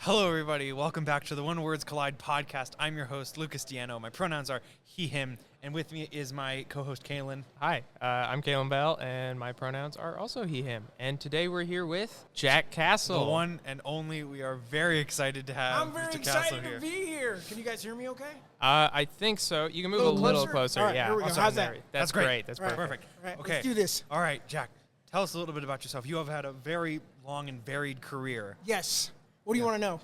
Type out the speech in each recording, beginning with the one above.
Hello, everybody. Welcome back to the When Words Collide podcast. I'm your host, Lucas Diano. My pronouns are he, him, and with me is my co-host, Kalen. Hi, I'm Kalen Bell, and my pronouns are also he, him. And today we're here with Jack Castle. The one and only. We are very excited to have I'm very Mr. excited Castle to be here. Can you guys hear me okay? I think so. You can move a little closer. All right, yeah. here we go. Awesome. How's that? That's great. That's All right. perfect. Perfect. All right, Okay. let's do this. All right, Jack. Tell us a little bit about yourself. You have had a very long and varied career. Yes. What do you want to know?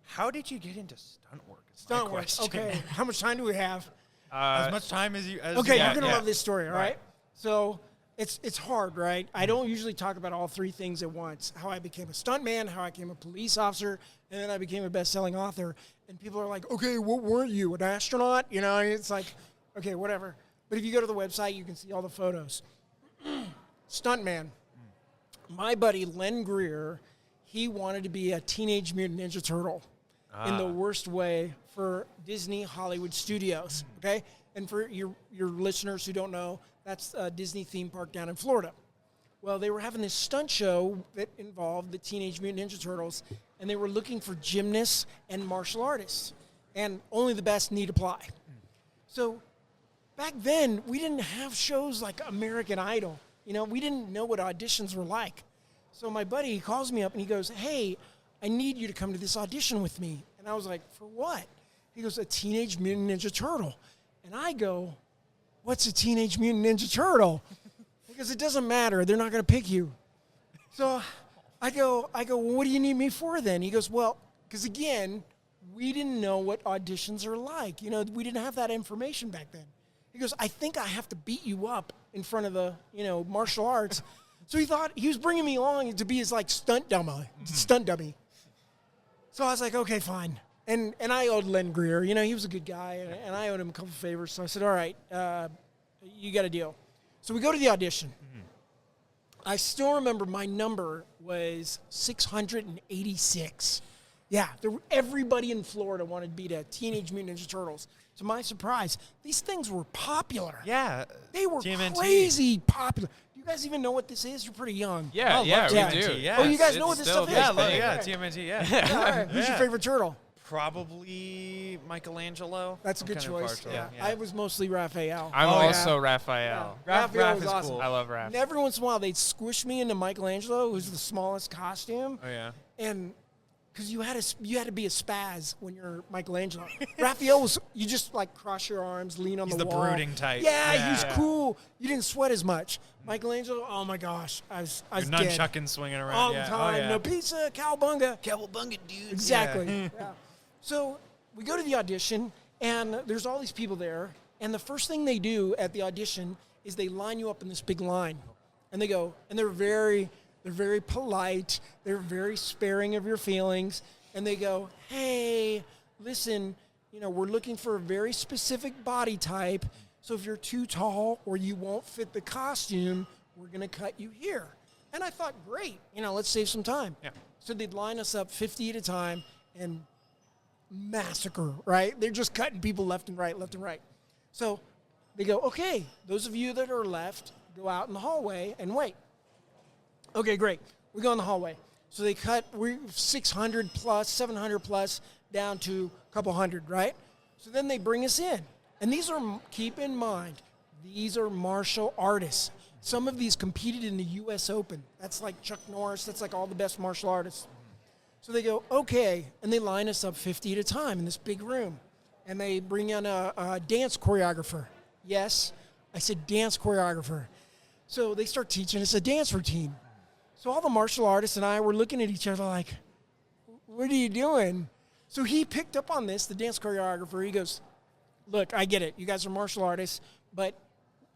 How did you get into stunt work? Is my Stunt work. question. Okay. How much time do we have? As much time as you. Okay, you you're going to love this story, all Right. right? So it's hard, right? I don't usually talk about all three things at once. How I became a stuntman, how I became a police officer, and then I became a best-selling author. And people are like, okay, what weren't you, an astronaut? You know, it's like, okay, whatever. But if you go to the website, you can see all the photos. Stuntman. My buddy, Len Greer, he wanted to be a Teenage Mutant Ninja Turtle in the worst way for Disney Hollywood Studios, okay? And for your listeners who don't know, that's a Disney theme park down in Florida. Well, they were having this stunt show that involved the Teenage Mutant Ninja Turtles, and they were looking for gymnasts and martial artists, and only the best need apply. So back then, we didn't have shows like American Idol. You know, we didn't know what auditions were like. So my buddy, he calls me up and he goes, hey, I need you to come to this audition with me. And I was like, for what? He goes, a Teenage Mutant Ninja Turtle. And I go, what's a Teenage Mutant Ninja Turtle? Because it doesn't matter. They're not going to pick you. So I go, well, what do you need me for then? He goes, well, because again, we didn't know what auditions are like. You know, we didn't have that information back then. He goes, I think I have to beat you up in front of the, martial arts. So he thought he was bringing me along to be his stunt dummy. So I was like, okay, fine. And I owed Len Greer, he was a good guy, and I owed him a couple favors. So I said, all right, you got a deal. So we go to the audition. Mm-hmm. I still remember my number was 686. Yeah, everybody in Florida wanted to be the Teenage Mutant Ninja Turtles. To my surprise, these things were popular. Yeah. They were TMNT. Crazy popular. Do you guys even know what this is? You're pretty young. Yeah, Oh, we TMNT, do. yeah. Oh, you guys It's know what this still stuff is? a big thing. Yeah, Okay. TMNT, yeah. Yeah, all right. Who's your Yeah. favorite turtle? Probably Michelangelo. That's a I'm good kind of choice. partial, Yeah. yeah. I was mostly Raphael. I'm Oh, yeah. also Raphael. Raphael Raph was is awesome. cool. I love Raph. And every once in a while, they'd squish me into Michelangelo, who's the smallest costume. Oh, yeah. And because you had to be a spaz when you're Michelangelo. Raphael was, you just cross your arms, lean on He's the the wall. brooding type. Yeah, he's Yeah. cool. You didn't sweat as much. Michelangelo, oh my gosh, I was You're dead. nunchucking, swinging around. All yeah. the time. Oh, yeah. No pizza, cowabunga. Cowabunga, dude. Exactly. Yeah. Yeah. So we go to the audition, and there's all these people there. And the first thing they do at the audition is they line you up in this big line. And they go, and they're very polite. They're very sparing of your feelings. And they go, hey, listen, we're looking for a very specific body type. So if you're too tall or you won't fit the costume, we're going to cut you here. And I thought, great, let's save some time. Yeah. So they'd line us up 50 at a time and massacre, right? They're just cutting people left and right. So they go, okay, those of you that are left, go out in the hallway and wait. Okay, great. We go in the hallway. So they cut 600 plus, 700 plus, down to a couple hundred, right? So then they bring us in. And keep in mind, these are martial artists. Some of these competed in the U.S. Open. That's like Chuck Norris. That's like all the best martial artists. So they go, okay, and they line us up 50 at a time in this big room. And they bring in a dance choreographer. Yes, I said dance choreographer. So they start teaching us a dance routine. So all the martial artists and I were looking at each other like, what are you doing? So he picked up on this, the dance choreographer. He goes, look, I get it. You guys are martial artists, but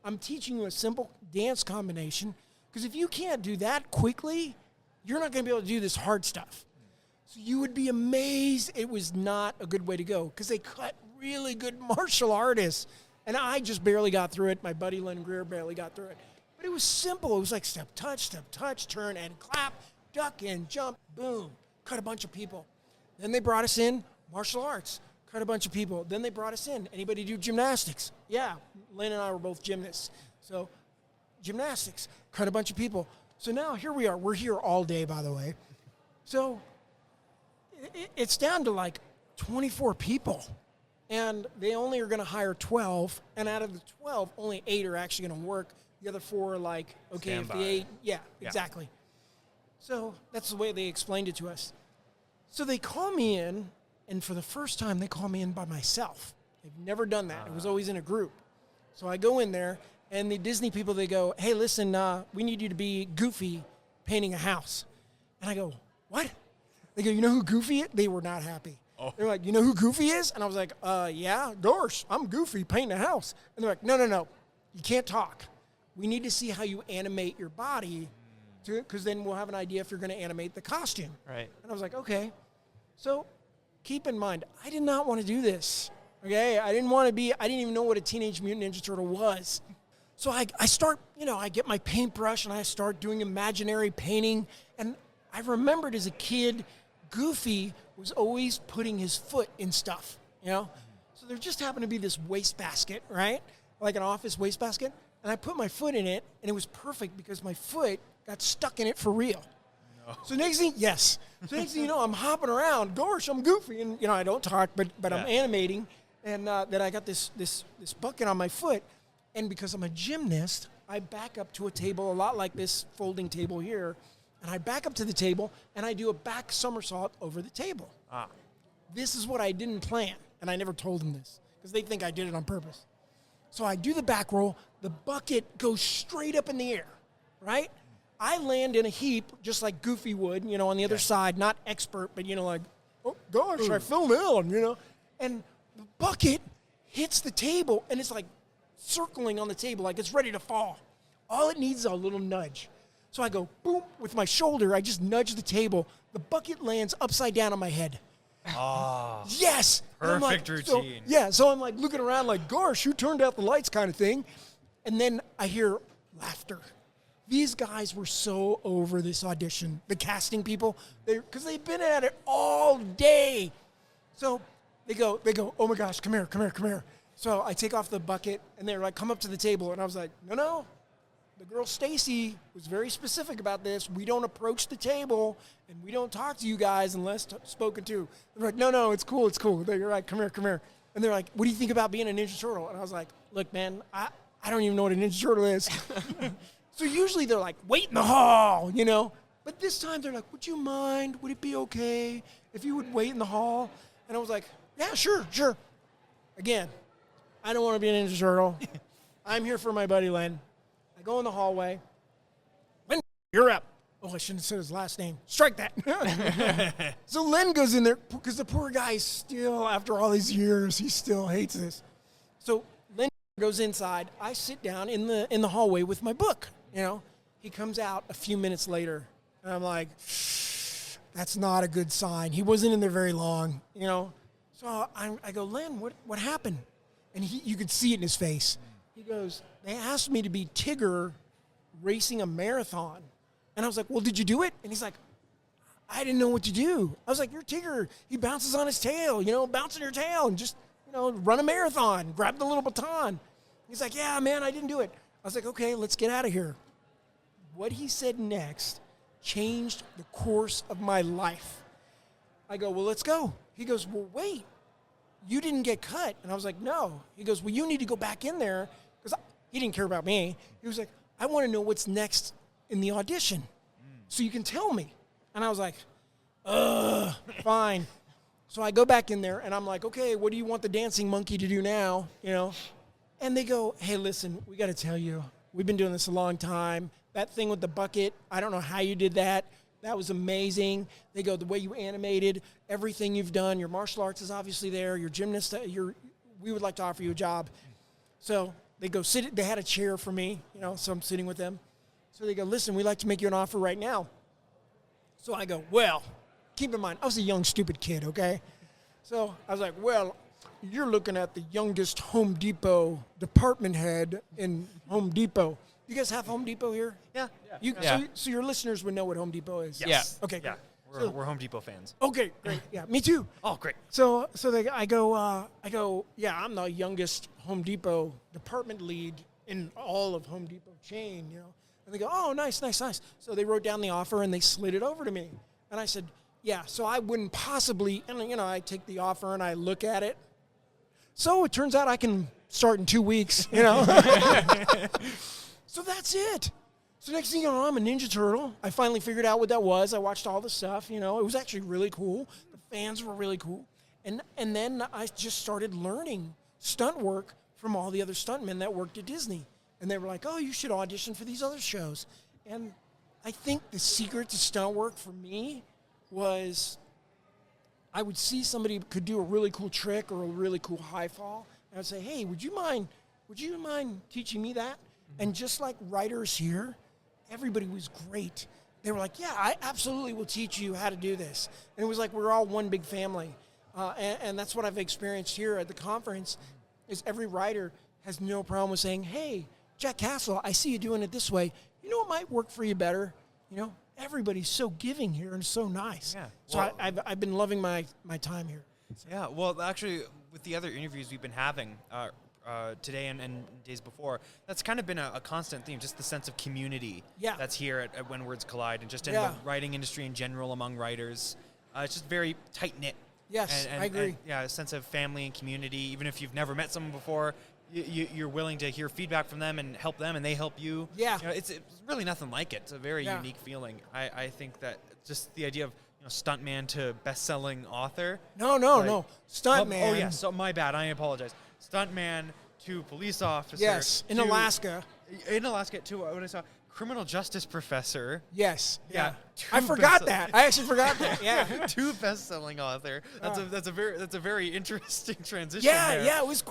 I'm teaching you a simple dance combination because if you can't do that quickly, you're not going to be able to do this hard stuff. So you would be amazed it was not a good way to go because they cut really good martial artists. And I just barely got through it. My buddy Len Greer barely got through it. But it was simple. It was like step, touch, turn, and clap, duck, and jump, boom. Cut a bunch of people. Then they brought us in martial arts. Cut a bunch of people. Then they brought us in. Anybody do gymnastics? Yeah, Lynn and I were both gymnasts. So gymnastics. Cut a bunch of people. So now here we are. We're here all day, by the way. So it's down to like 24 people. And they only are going to hire 12. And out of the 12, only 8 are actually going to work. The other 4 are like, okay, Stand if by. the 8, yeah, exactly. So that's the way they explained it to us. So they call me in, and for the first time, they call me in by myself. They've never done that. It was always in a group. So I go in there, and the Disney people, they go, hey, listen, we need you to be Goofy painting a house. And I go, what? They go, you know who Goofy is? They were not happy. Oh. They're like, you know who Goofy is? And I was like, yeah, gosh, I'm Goofy painting a house. And they're like, no, you can't talk. We need to see how you animate your body, because then we'll have an idea if you're going to animate the costume. Right. And I was like, okay. So keep in mind, I did not want to do this. Okay, I didn't even know what a Teenage Mutant Ninja Turtle was. So I start, I get my paintbrush and I start doing imaginary painting. And I remembered as a kid, Goofy was always putting his foot in stuff, So there just happened to be this wastebasket, right? Like an office wastebasket. And I put my foot in it, and it was perfect because my foot got stuck in it for real. No. So next thing you know, I'm hopping around. Gosh, I'm Goofy. And, I don't talk, but I'm animating. And then I got this bucket on my foot. And because I'm a gymnast, I back up to a table a lot like this folding table here. And I back up to the table, and I do a back somersault over the table. This is what I didn't plan. And I never told them this because they think I did it on purpose. So I do the back roll. The bucket goes straight up in the air, right? I land in a heap just like Goofy would, on the other side. Not expert, but, like, oh, gosh, I fell down, And the bucket hits the table, and it's like circling on the table like it's ready to fall. All it needs is a little nudge. So I go, boom, with my shoulder. I just nudge the table. The bucket lands upside down on my head. Oh. Yes. Perfect routine. So I'm like looking around like, gosh, who turned out the lights kind of thing. And then I hear laughter. These guys were so over this audition, the casting people, because they've been at it all day. So they go, oh my gosh, come here. So I take off the bucket, and they're like, come up to the table. And I was like, no. The girl Stacy was very specific about this. We don't approach the table, and we don't talk to you guys unless spoken to. They're like, no, it's cool. They're like, come here. And they're like, what do you think about being a Ninja Turtle? And I was like, look, man, I don't even know what a Ninja Turtle is. So usually they're like, wait in the hall, But this time they're like, would you mind? Would it be okay if you would wait in the hall? And I was like, yeah, sure. Again, I don't want to be a Ninja Turtle. I'm here for my buddy Len. I go in the hallway. Len, you're up. Oh, I shouldn't have said his last name. Strike that. So Len goes in there because the poor guy still, after all these years, he still hates this. So Len goes inside. I sit down in the hallway with my book. He comes out a few minutes later, and I'm like, that's not a good sign. He wasn't in there very long, So I go, Len, what happened? And you could see it in his face. He goes, they asked me to be Tigger racing a marathon. And I was like, well, did you do it? And he's like, I didn't know what to do. I was like, you're Tigger. He bounces on his tail, bounce on your tail and just, run a marathon, grab the little baton. He's like, yeah, man, I didn't do it. I was like, okay, let's get out of here. What he said next changed the course of my life. I go, well, let's go. He goes, well, wait, you didn't get cut. And I was like, no. He goes, well, you need to go back in there, because he didn't care about me. He was like, I want to know what's next in the audition so you can tell me. And I was like, fine. So I go back in there, and I'm like, okay, what do you want the dancing monkey to do now? And they go, hey, listen, we got to tell you, we've been doing this a long time. That thing with the bucket, I don't know how you did that. That was amazing. They go, the way you animated, everything you've done, your martial arts is obviously there, your gymnast, we would like to offer you a job. So they go, sit. They had a chair for me, so I'm sitting with them. So they go, listen, we'd like to make you an offer right now. So I go, well, keep in mind, I was a young, stupid kid, okay? So I was like, well, you're looking at the youngest Home Depot department head in Home Depot. You guys have Home Depot here? Yeah. So your listeners would know what Home Depot is? Yes. Okay. Yeah. We're Home Depot fans. Okay, great. Yeah, me too. Oh, great. So I go, yeah, I'm the youngest Home Depot department lead in all of Home Depot chain, And they go, oh, nice. So they wrote down the offer, and they slid it over to me. And I said, Yeah, so I wouldn't possibly, and you know, I take the offer and I look at it. So it turns out I can start in 2 weeks, you know. So that's it. So next thing you know, I'm a Ninja Turtle. I finally figured out what that was. I watched all the stuff, you know. It was actually really cool. The fans were really cool. And then I just started learning stunt work from all the other stuntmen that worked at Disney. And they were like, oh, you should audition for these other shows. And I think the secret to stunt work for me was I would see somebody could do a really cool trick or a really cool high fall. And I'd say, hey, would you mind teaching me that? And just like writers here, everybody was great. They were like, yeah, I absolutely will teach you how to do this. And it was like we're all one big family. And that's what I've experienced here at the conference is every writer has no problem with saying, hey, Jack Castle, I see you doing it this way. You know what might work for you better? You know, everybody's so giving here and so nice. Yeah. So Well, I've been loving my time here. Yeah, well, actually, with the other interviews we've been having today and days before, that's kind of been a constant theme, just the sense of community that's here at When Words Collide and just in the writing industry in general among writers. It's just very tight-knit. Yes, And I agree. A sense of family and community. Even if you've never met someone before, you're willing to hear feedback from them and help them, and they help you. Yeah. You know, it's really nothing like it. It's a very unique feeling. I think that just the idea of stuntman to best-selling author. No. Stuntman. Oh, yeah. So my bad. I apologize. Stuntman to police officer. Yes, in Alaska. In Alaska to what I saw, criminal justice professor. Yes. Yeah. I forgot that. I actually forgot that. Yeah. To best-selling author. That's a very interesting transition. Yeah, there. yeah. It was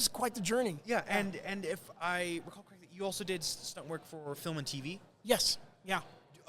quite the journey. Yeah, and if I recall correctly, you also did stunt work for film and TV. Yes. Yeah.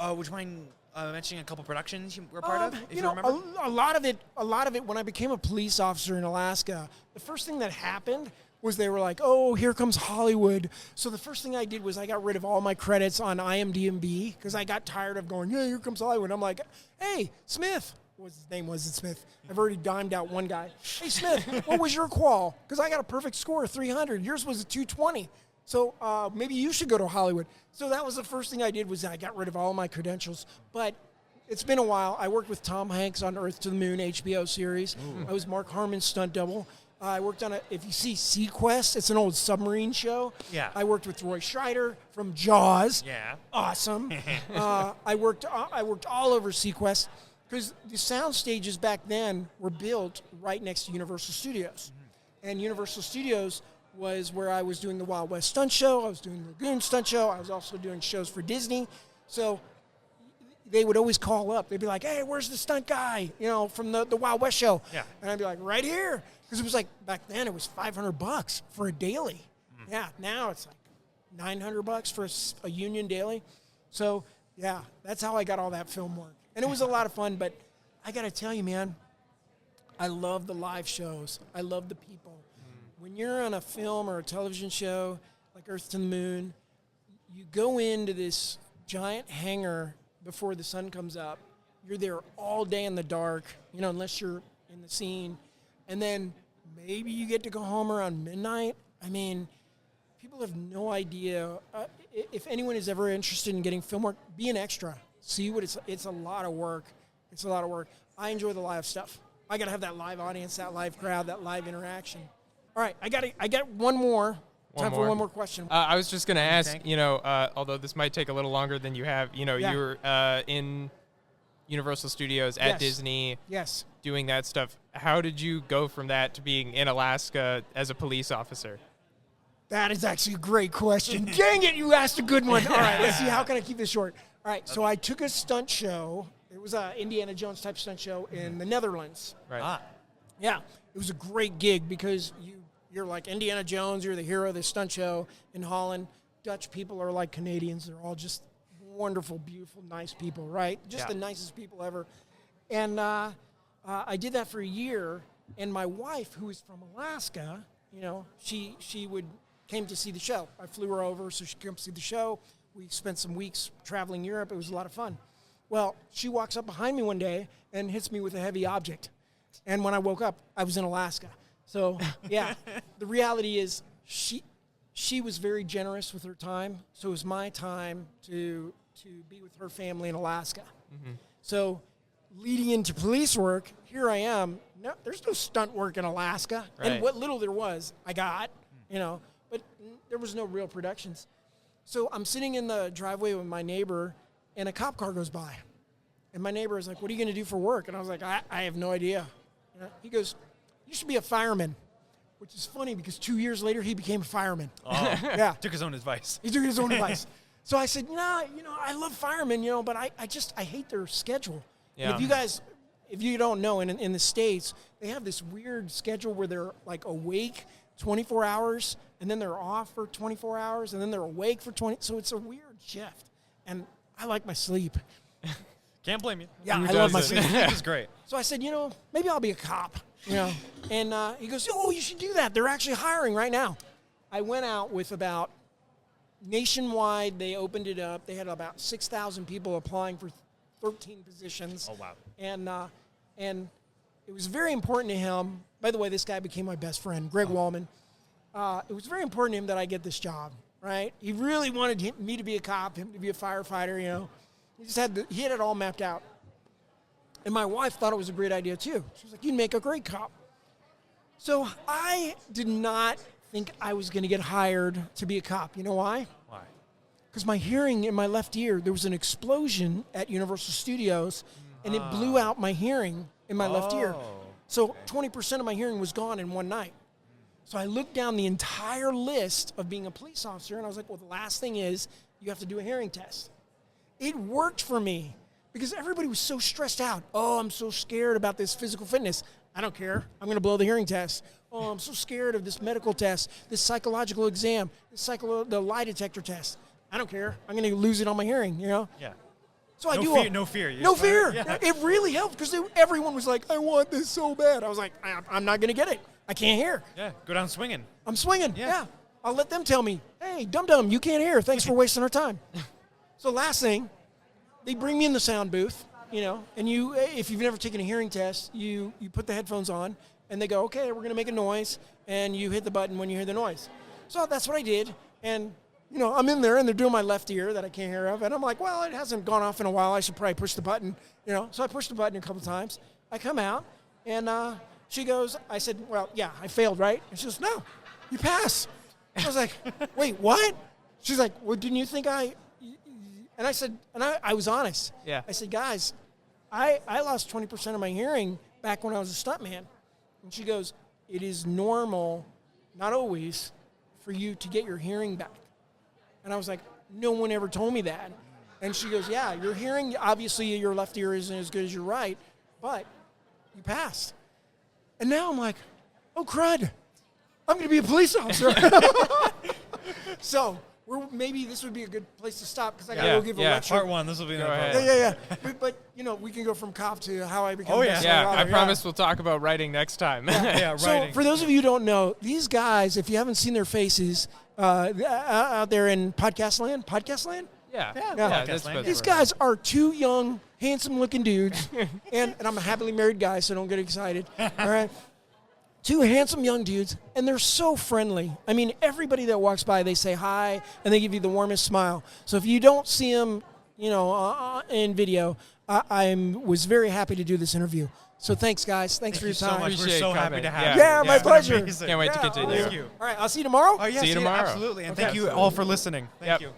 Would you mind mentioning a couple productions you were a part of, if you know, remember? a lot of it. When I became a police officer in Alaska, the first thing that happened was they were like, "Oh, here comes Hollywood." So the first thing I did was I got rid of all my credits on IMDb because I got tired of going, "Yeah, here comes Hollywood." I'm like, "Hey, Smith." His name wasn't Smith. I've already dimed out one guy. Hey, Smith, what was your qual? Because I got a perfect score of 300. Yours was a 220. So maybe you should go to Hollywood. So that was the first thing I did was I got rid of all my credentials. But it's been a while. I worked with Tom Hanks on Earth to the Moon HBO series. Ooh. I was Mark Harmon's stunt double. I worked on if you see Sequest, it's an old submarine show. Yeah. I worked with Roy Scheider from Jaws. Yeah. Awesome. I worked all over Sequest because the sound stages back then were built right next to Universal Studios. Mm-hmm. And Universal Studios was where I was doing the Wild West stunt show. I was doing the Lagoon stunt show. I was also doing shows for Disney. So they would always call up. They'd be like, "Hey, where's the stunt guy, from the Wild West show?" Yeah. And I'd be like, "Right here." Because it was like, back then it was $500 for a daily. Mm. Yeah, now it's like $900 for a union daily. So, yeah, that's how I got all that film work. And it was a lot of fun, but I got to tell you, man, I love the live shows. I love the people. Mm. When you're on a film or a television show like Earth to the Moon, you go into this giant hangar before the sun comes up. You're there all day in the dark, unless you're in the scene. And then maybe you get to go home around midnight. I mean, people have no idea. If anyone is ever interested in getting film work, be an extra. See what it's a lot of work. It's a lot of work. I enjoy the live stuff. I got to have that live audience, that live crowd, that live interaction. All right, I got one more. Time for one more question. I was just going to ask, although this might take a little longer than you have, you were in Universal Studios at Disney. Yes. Doing that stuff. How did you go from that to being in Alaska as a police officer? That is actually a great question. Dang it, you asked a good one. All right, let's see. How can I keep this short? All right, so I took a stunt show. It was an Indiana Jones type stunt show in the Netherlands. Right. Yeah, it was a great gig because you're like Indiana Jones. You're the hero of the stunt show in Holland. Dutch people are like Canadians. They're all just wonderful, beautiful, nice people, right? Just the nicest people ever. And I did that for a year, and my wife, who is from Alaska, she came to see the show. I flew her over so she could come see the show. We spent some weeks traveling Europe. It was a lot of fun. Well, she walks up behind me one day and hits me with a heavy object. And when I woke up, I was in Alaska. So, yeah, the reality is she was very generous with her time, so it was my time to be with her family in Alaska. Mm-hmm. So leading into police work, here I am. No, there's no stunt work in Alaska. Right. And what little there was, I got, but there was no real productions. So I'm sitting in the driveway with my neighbor, and a cop car goes by. And my neighbor is like, what are you going to do for work? And I was like, I have no idea. He goes, you should be a fireman, which is funny because 2 years later, he became a fireman. Oh, yeah. Took his own advice. He took his own advice. So I said, nah, I love firemen, but I hate their schedule. Yeah. And if you don't know, in the States, they have this weird schedule where they're like awake 24 hours, and then they're off for 24 hours, and then they're awake for 20. So it's a weird shift. And I like my sleep. Can't blame you. Yeah, I love my sleep. Sleep is great. So I said, maybe I'll be a cop, And he goes, oh, you should do that. They're actually hiring right now. I went out with about nationwide. They opened it up. They had about 6,000 people applying for 13 positions. Oh, wow. And it was very important to him. By the way, this guy became my best friend, Greg Wallman. It was very important to him that I get this job, right? He really wanted me to be a cop, him to be a firefighter, He had it all mapped out. And my wife thought it was a great idea, too. She was like, you'd make a great cop. So I did not think I was going to get hired to be a cop. You know why? Why? Because my hearing in my left ear, there was an explosion at Universal Studios, and it blew out my hearing in my left ear. So 20% of my hearing was gone in one night. So I looked down the entire list of being a police officer, and I was like, well, the last thing is you have to do a hearing test. It worked for me because everybody was so stressed out. Oh, I'm so scared about this physical fitness. I don't care. I'm going to blow the hearing test. Oh, I'm so scared of this medical test, this psychological exam, the lie detector test. I don't care. I'm going to lose it on my hearing, Yeah. So No fear. No fear. Yeah. It really helped because everyone was like, I want this so bad. I was like, I'm not going to get it. I can't hear. Yeah, go down swinging. I'm swinging. Yeah. I'll let them tell me, hey, dum-dum, you can't hear. Thanks for wasting our time. So last thing, they bring me in the sound booth, and if you've never taken a hearing test, you put the headphones on, and they go, okay, we're going to make a noise, and you hit the button when you hear the noise. So that's what I did, and, I'm in there, and they're doing my left ear that I can't hear of, and I'm like, well, it hasn't gone off in a while. I should probably push the button, So I pushed the button a couple times. I come out, and she goes, I said, well, yeah, I failed, right? And she goes, no, you pass. I was like, wait, what? She's like, well, didn't you think And I said, and I was honest. Yeah. I said, guys, I lost 20% of my hearing back when I was a stuntman. And she goes, it is normal, not always, for you to get your hearing back. And I was like, no one ever told me that. And she goes, yeah, your hearing, obviously your left ear isn't as good as your right, but you passed. And now I'm like, oh, crud, I'm going to be a police officer. So maybe this would be a good place to stop because I got to go give a lecture. Part one, this will be Go another ahead. part. But we can go from cop to how I became. Oh, yeah. Yeah, I promise we'll talk about writing next time. Yeah, So writing. for those of you who don't know, these guys, if you haven't seen their faces out there in podcast land, Yeah. Podcast land. these guys are two young, handsome-looking dudes, and I'm a happily married guy, so don't get excited. All right. Two handsome young dudes, and they're so friendly. I mean, everybody that walks by, they say hi, and they give you the warmest smile. So if you don't see them, in video, I was very happy to do this interview. So thanks, guys. Thanks for your Thank time. you so much. We're Appreciate so it happy coming. to have Yeah. you. Yeah, my It's been pleasure. amazing. Can't wait to continue. Thank you. All right, I'll see you tomorrow. Oh, yes, See you tomorrow. Absolutely. And Okay. thank you all for listening. Thank Yep. you.